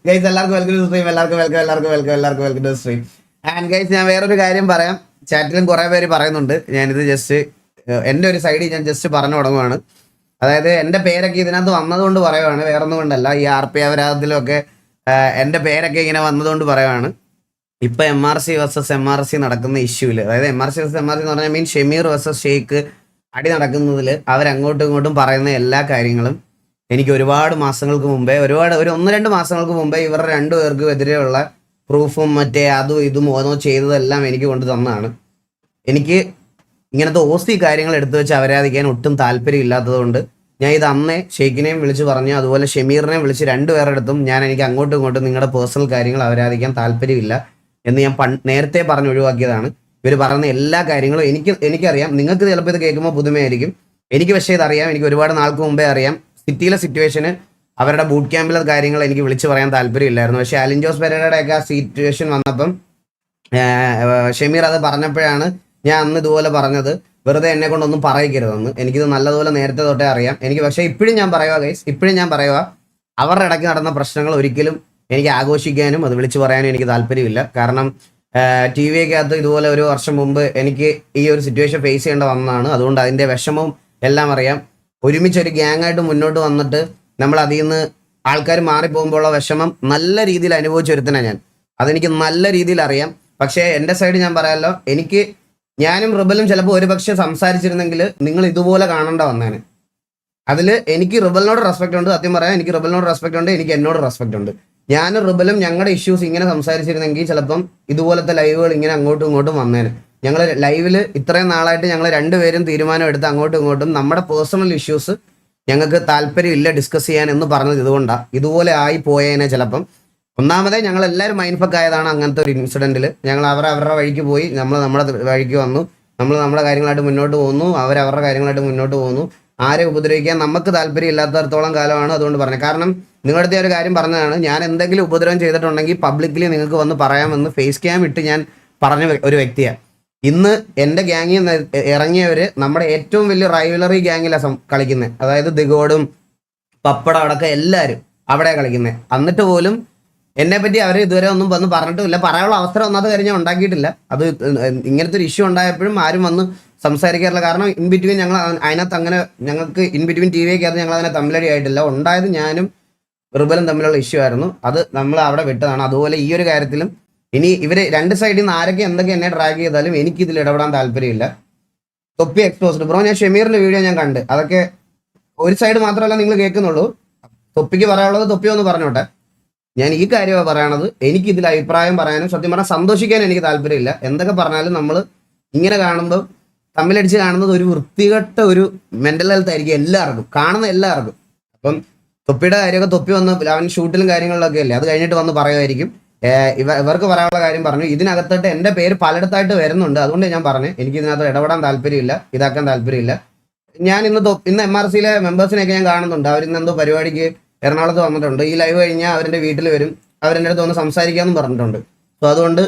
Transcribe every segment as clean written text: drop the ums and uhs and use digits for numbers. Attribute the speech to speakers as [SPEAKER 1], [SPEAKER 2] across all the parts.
[SPEAKER 1] Guys എല്ലാവർക്കും welcome to stream. എല്ലാവർക്കും welcome to stream. And guys ഞാൻ വേറൊരു കാര്യം പറയാം. ചാറ്റിലും കുറെ പേര് പറയുന്നുണ്ട്. ഞാനിത് ജസ്റ്റ് എൻ്റെ ഒരു സൈഡിൽ ഞാൻ ജസ്റ്റ് പറഞ്ഞു തുടങ്ങുവാണ്. അതായത് എൻ്റെ പേരൊക്കെ ഇതിനകത്ത് വന്നതുകൊണ്ട് പറയുവാണ്, വേറൊന്നും കൊണ്ടല്ല. ഈ RP അപരാധത്തിലൊക്കെ എൻ്റെ പേരൊക്കെ ഇങ്ങനെ വന്നതുകൊണ്ട് പറയുവാണ്. ഇപ്പൊ MRC vs MRC നടക്കുന്ന ഇഷ്യൂല്, അതായത് MRC vs MRC എന്ന് പറഞ്ഞാൽ മീൻ ഷെമീർ vs ഷെയ്ഖ് അടി നടക്കുന്നതിൽ അവരങ്ങോട്ടും ഇങ്ങോട്ടും പറയുന്ന എല്ലാ കാര്യങ്ങളും എനിക്ക് ഒരുപാട് മാസങ്ങൾക്ക് മുമ്പേ, ഒരു 1-2 മാസങ്ങൾക്ക് മുമ്പേ ഇവരുടെ രണ്ടുപേർക്കും എതിരെയുള്ള പ്രൂഫും മറ്റേ അതും ഇതും ഓരോ ചെയ്തതെല്ലാം എനിക്ക് കൊണ്ട് തന്നതാണ്. എനിക്ക് ഇങ്ങനത്തെ ഓസി കാര്യങ്ങൾ എടുത്തു വെച്ച് അവരാധിക്കാൻ ഒട്ടും താല്പര്യം ഇല്ലാത്തത് കൊണ്ട് ഞാൻ ഇത് അന്നേ ഷെയ്ഖിനെയും വിളിച്ച് പറഞ്ഞു, അതുപോലെ ഷെമീറിനെയും വിളിച്ച് രണ്ടുപേരെടുത്തും എനിക്ക് അങ്ങോട്ടും ഇങ്ങോട്ടും നിങ്ങളുടെ പേഴ്സണൽ കാര്യങ്ങൾ അവരാധിക്കാൻ താല്പര്യമില്ല എന്ന് ഞാൻ നേരത്തെ പറഞ്ഞ് ഒഴിവാക്കിയതാണ്. ഇവർ പറയുന്ന എല്ലാ കാര്യങ്ങളും എനിക്കറിയാം. നിങ്ങൾക്ക് ചിലപ്പോൾ ഇത് കേൾക്കുമ്പോൾ പുതുമയായിരിക്കും, എനിക്ക് പക്ഷേ ഇതറിയാം. എനിക്ക് ഒരുപാട് നാൾക്ക് മുമ്പേ അറിയാം. സിറ്റിയിലെ സിറ്റുവേഷന്, അവരുടെ ബൂട്ട് ക്യാമ്പിലെ കാര്യങ്ങൾ എനിക്ക് വിളിച്ച് പറയാൻ താല്പര്യമില്ലായിരുന്നു. പക്ഷേ അലിൻ ജോസ് പെരേരയുടെ ഒക്കെ ആ സിറ്റുവേഷൻ വന്നപ്പം ഷെമീർ അത് പറഞ്ഞപ്പോഴാണ് ഞാൻ അന്ന് ഇതുപോലെ പറഞ്ഞത്, വെറുതെ എന്നെ കൊണ്ടൊന്നും പറയിക്കരുതെന്ന്. എനിക്കിത് നല്ലതുപോലെ നേരത്തെ തൊട്ടേ അറിയാം. എനിക്ക് പക്ഷേ ഇപ്പോഴും ഞാൻ പറയുക ഗൈസ്, അവരുടെ ഇടയ്ക്ക് നടന്ന പ്രശ്നങ്ങൾ ഒരിക്കലും എനിക്ക് ആഘോഷിക്കാനും അത് വിളിച്ചു പറയാനും എനിക്ക് താല്പര്യമില്ല. കാരണം TV ക്കകത്ത് ഇതുപോലെ ഒരു വർഷം മുമ്പ് എനിക്ക് ഈ ഒരു സിറ്റുവേഷൻ ഫേസ് ചെയ്യേണ്ട വന്നതാണ്. അതുകൊണ്ട് അതിൻ്റെ വിഷമവും എല്ലാം അറിയാം. ഒരുമിച്ചൊരു ഗ്യാങ്ങായിട്ട് മുന്നോട്ട് വന്നിട്ട് നമ്മൾ അതിൽ നിന്ന് ആൾക്കാർ മാറിപ്പോകുമ്പോഴുള്ള വിഷമം നല്ല രീതിയിൽ അനുഭവിച്ചൊരുത്തനാണ് ഞാൻ. അതെനിക്ക് നല്ല രീതിയിൽ അറിയാം. പക്ഷേ എൻ്റെ സൈഡ് ഞാൻ പറയാമല്ലോ, ഞാനും റിബലും ചിലപ്പോൾ ഒരുപക്ഷെ സംസാരിച്ചിരുന്നെങ്കിൽ നിങ്ങൾ ഇതുപോലെ കാണേണ്ട വന്നേനെ. അതിൽ എനിക്ക് റിബലിനോട് റെസ്പെക്ട് ഉണ്ട്. സത്യം പറയാം, എനിക്ക് റിബലിനോട് റെസ്പെക്ട് ഉണ്ട്, എനിക്ക് എന്നോട് റെസ്പെക്ട് ഉണ്ട്. ഞാനും റിബലും ഞങ്ങളുടെ ഇഷ്യൂസ് ഇങ്ങനെ സംസാരിച്ചിരുന്നെങ്കിൽ ചിലപ്പം ഇതുപോലത്തെ ലൈവുകൾ ഇങ്ങനെ അങ്ങോട്ടും ഇങ്ങോട്ടും വന്നേനെ. ഞങ്ങൾ ലൈവിൽ ഇത്രയും നാളായിട്ട് ഞങ്ങൾ രണ്ടുപേരും തീരുമാനം എടുത്ത് അങ്ങോട്ടും ഇങ്ങോട്ടും നമ്മുടെ പേഴ്സണൽ ഇഷ്യൂസ് ഞങ്ങൾക്ക് താല്പര്യമില്ല ഡിസ്കസ് ചെയ്യാൻ എന്ന് പറഞ്ഞത് ഇതുകൊണ്ടാണ്. ഇതുപോലെ ആയി പോയേനെ ചിലപ്പം. ഒന്നാമതേ ഞങ്ങൾ എല്ലാവരും മൈൻഡ്ഫക്ക് ആയതാണ് അങ്ങനത്തെ ഒരു ഇൻസിഡൻറ്റിൽ. ഞങ്ങൾ അവരുടെ വഴിക്ക് പോയി, നമ്മൾ നമ്മുടെ വഴിക്ക് വന്നു, നമ്മൾ നമ്മുടെ കാര്യങ്ങളായിട്ട് മുന്നോട്ട് പോകുന്നു, അവരവരുടെ കാര്യങ്ങളായിട്ട് മുന്നോട്ട് പോകുന്നു. ആരെ ഉപദ്രവിക്കാൻ നമുക്ക് താല്പര്യം ഇല്ലാത്തടത്തോളം കാലമാണ്. അതുകൊണ്ട് പറഞ്ഞത്. കാരണം നിങ്ങളുടെ ഒരു കാര്യം പറഞ്ഞതാണ്, ഞാൻ എന്തെങ്കിലും ഉപദ്രവം ചെയ്തിട്ടുണ്ടെങ്കിൽ പബ്ലിക്കലി നിങ്ങൾക്ക് വന്ന് പറയാമെന്ന് ഫേസ് ക്യാം ഇട്ട് ഞാൻ പറഞ്ഞ ഒരു വ്യക്തിയാണ്. ഇന്ന് എൻ്റെ ഗ്യാങ്ങിൽ നിന്ന് ഇറങ്ങിയവർ നമ്മുടെ ഏറ്റവും വലിയ റൈവലറി ഗ്യാങ്ങിലാണ് കളിക്കുന്നത്. അതായത് ദിഗോഡും പപ്പടം അടക്കം എല്ലാവരും അവിടെ കളിക്കുന്നത്. എന്നിട്ട് പോലും എന്നെപ്പറ്റി അവർ ഇതുവരെ ഒന്നും വന്ന് പറഞ്ഞിട്ടുമില്ല. പറയാനുള്ള അവസരം ഒന്നാമത്തെ കാര്യം ഞാൻ ഉണ്ടാക്കിയിട്ടില്ല. അത് ഇങ്ങനത്തെ ഒരു ഇഷ്യൂ ഉണ്ടായപ്പോഴും ആരും വന്ന് സംസാരിക്കാറില്ല. കാരണം ഇൻ ബിറ്റ്വീൻ ഞങ്ങൾ അതിനകത്ത് അങ്ങനെ ഞങ്ങൾക്ക് ഇൻ ബിറ്റ്വീൻ TVക്കകത്ത് ഞങ്ങൾ അതിനെ തമ്മിലടി ആയിട്ടില്ല. ഉണ്ടായത് ഞാനും റിബലും തമ്മിലുള്ള ഇഷ്യൂ ആയിരുന്നു. അത് നമ്മൾ അവിടെ വിട്ടതാണ്. അതുപോലെ ഈ ഒരു കാര്യത്തിലും ഇനി ഇവർ രണ്ട് സൈഡിൽ നിന്ന് ആരൊക്കെ എന്തൊക്കെ എന്നെ ഡ്രാഗ് ചെയ്താലും എനിക്കിതിൽ ഇടപെടാൻ താല്പര്യമില്ല. തൊപ്പി എക്സ്പോസ്ഡ് ബ്രോ, ഞാൻ ഷെമീറിന്റെ വീഡിയോ ഞാൻ കണ്ട്. അതൊക്കെ ഒരു സൈഡ് മാത്രമല്ല നിങ്ങൾ കേൾക്കുന്നുള്ളൂ. തൊപ്പിക്ക് പറയാനുള്ളത് തൊപ്പി ഒന്ന് പറഞ്ഞോട്ടെ. ഞാൻ ഈ കാര്യമാണ് പറയണത്. എനിക്കിതിൽ അഭിപ്രായം പറയാനും സത്യം പറഞ്ഞാൽ സന്തോഷിക്കാനും എനിക്ക് താല്പര്യമില്ല. എന്തൊക്കെ പറഞ്ഞാലും നമ്മൾ ഇങ്ങനെ കാണുമ്പോൾ തമ്മിലടിച്ച് കാണുന്നത് ഒരു വൃത്തികെട്ട ഒരു മെന്റൽ ഹെൽത്ത് ആയിരിക്കും എല്ലാവർക്കും, കാണുന്ന എല്ലാവർക്കും. അപ്പം തൊപ്പിയുടെ കാര്യമൊക്കെ തൊപ്പി വന്ന് അവൻ ഷൂട്ടിലും കാര്യങ്ങളിലൊക്കെ അല്ലേ, അത് കഴിഞ്ഞിട്ട് വന്ന് പറയുമായിരിക്കും. ഇവർക്ക് പറയാനുള്ള കാര്യം പറഞ്ഞു. ഇതിനകത്തോട്ട് എൻ്റെ പേര് പലയിടത്തായിട്ട് വരുന്നുണ്ട്. അതുകൊണ്ട് ഞാൻ പറഞ്ഞു എനിക്ക് ഇതിനകത്ത് ഇടപെടാൻ താല്പര്യമില്ല, ഇതാക്കാൻ താല്പര്യമില്ല. ഞാൻ ഇന്ന് MRCയിലെ മെമ്പേഴ്സിനെയൊക്കെ ഞാൻ കാണുന്നുണ്ട്. അവരിന്ന് എന്തോ പരിപാടിക്ക് എറണാകുളത്ത് വന്നിട്ടുണ്ട്. ഈ ലൈവ് കഴിഞ്ഞാൽ അവരുടെ വീട്ടിൽ വരും, അവരെൻ്റെ അടുത്ത് വന്ന് സംസാരിക്കാമെന്നും പറഞ്ഞിട്ടുണ്ട്. സോ അതുകൊണ്ട്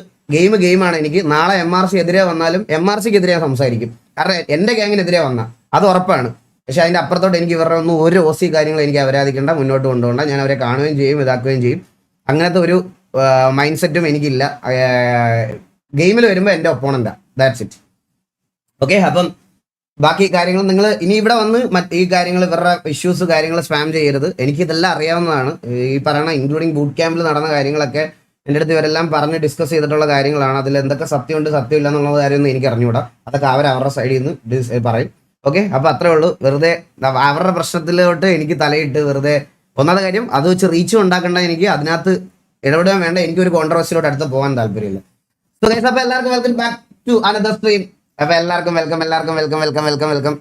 [SPEAKER 1] ഗെയിമാണ്. എനിക്ക് നാളെ MRC എതിരെ വന്നാലും MRCക്ക് എതിരെ സംസാരിക്കും. കാരണം എൻ്റെ ഗ്യാങ്ങിനെതിരെ വന്നാൽ അത് ഉറപ്പാണ്. പക്ഷെ അതിൻ്റെ അപ്പുറത്തോട്ട് എനിക്ക് ഇവരുടെ ഒന്നും ഒരു ഓസി കാര്യങ്ങൾ എനിക്ക് അവരാധിക്കേണ്ട, മുന്നോട്ട് കൊണ്ടുപോകണ്ട. ഞാൻ അവരെ കാണുകയും ചെയ്യും, ഇതാക്കുകയും ചെയ്യും. അങ്ങനത്തെ ഒരു മൈൻഡ് സെറ്റും എനിക്കില്ല. ഗെയിമിൽ വരുമ്പോൾ എൻ്റെ ഒപ്പോണൻ്റാണ്. That's it. ഓക്കെ, അപ്പം ബാക്കി കാര്യങ്ങൾ നിങ്ങൾ ഇനി ഇവിടെ വന്ന് ഈ കാര്യങ്ങൾ ഇവരുടെ ഇഷ്യൂസ് കാര്യങ്ങൾ സ്പാം ചെയ്യരുത്. എനിക്കിതെല്ലാം അറിയാവുന്നതാണ്. ഈ പറയണ ഇൻക്ലൂഡിങ് ബൂട്ട് ക്യാമ്പിൽ നടന്ന കാര്യങ്ങളൊക്കെ എൻ്റെ അടുത്ത് ഇവരെല്ലാം പറഞ്ഞ് ഡിസ്കസ് ചെയ്തിട്ടുള്ള കാര്യങ്ങളാണ്. അതിൽ എന്തൊക്കെ സത്യമുണ്ട് സത്യമില്ല എന്നുള്ള കാര്യമൊന്നും എനിക്ക് അറിഞ്ഞുകൂടാ. അതൊക്കെ അവരുടെ സൈഡിൽ നിന്ന് പറയും. ഓക്കെ, അപ്പോൾ അത്രേ ഉള്ളൂ. വെറുതെ അവരുടെ പ്രശ്നത്തിലോട്ട് എനിക്ക് തലയിട്ട് വെറുതെ ഒന്നാമത്തെ കാര്യം അത് വെച്ച് റീച്ചും ഉണ്ടാക്കേണ്ട. എനിക്ക് അതിനകത്ത് ഇടപെടാൻ വേണ്ട. എനിക്കൊരു കോൺട്രവേഴ്സിയിലോട്ട് അടുത്ത് പോകാൻ താല്പര്യമില്ല. സോ ഗൈസ്, അപ്പോൾ എല്ലാവർക്കും welcome back to another stream. അപ്പോൾ എല്ലാവർക്കും വെൽക്കം.